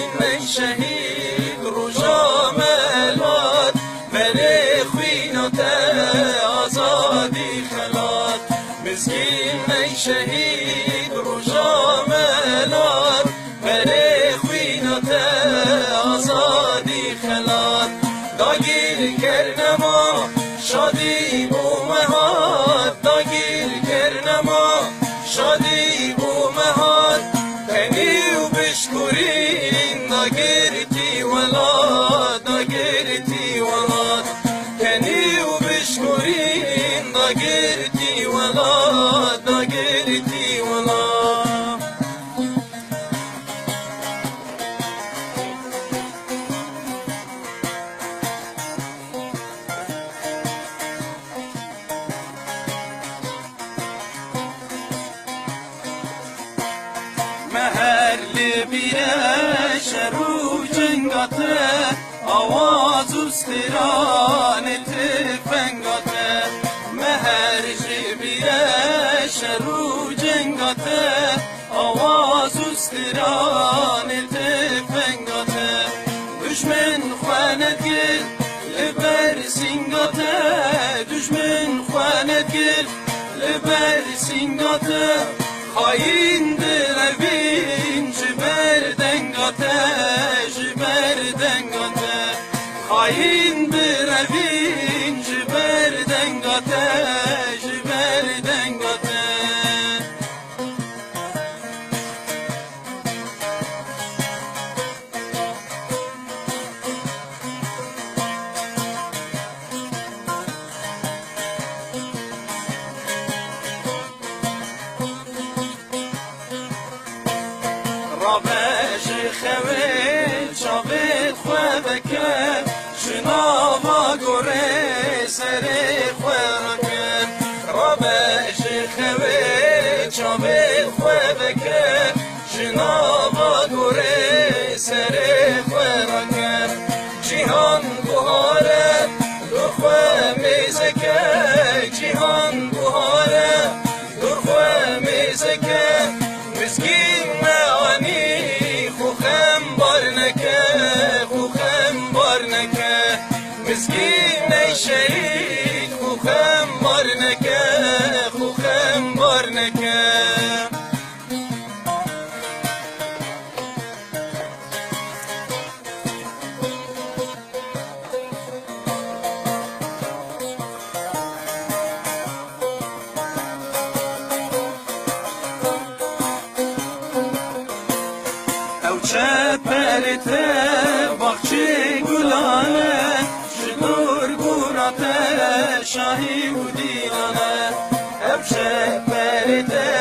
مسکین شهید روزا ملات ملی خوینات آزادی خلات مسکین شهید روزا ملات ملی خوینات آزادی خلات داگیر کرنما شادی بومهات داگیر کرنما شادی بومهات تنی و بشکرین داگیرتی ولاد داگیرتی ولاد تنی و بشکرین داگیرتی ولاد داگیرتی ولاد محل بیره شرو جنگاته آواز استران تفنگاته محل بیره شرو جنگاته آواز استران تفنگاته دشمن خواند گل لبر سینگاته دشمن خواند گل لبر سینگاته خاین دروین جبر دنگاته جبر دنگاته خاین دروین جبر دنگاته جبر دنگاته رابش خویل چاوید خواه بکن شناوا گره سر خواه رکن رابش خویل چاوید خواه بکن شناوا گره سر خواه رکن جیهان بهاره دخواه میزکه جیهان بهاره دخواه میزکه مسکین معانی خوخم بار نکه خوخم بار نکه مسکین شهید خوخم بار نکه خوخم بار نکه چه پرته باغچه گلانه شدور گوراته شاهی و دیوانه چه پرته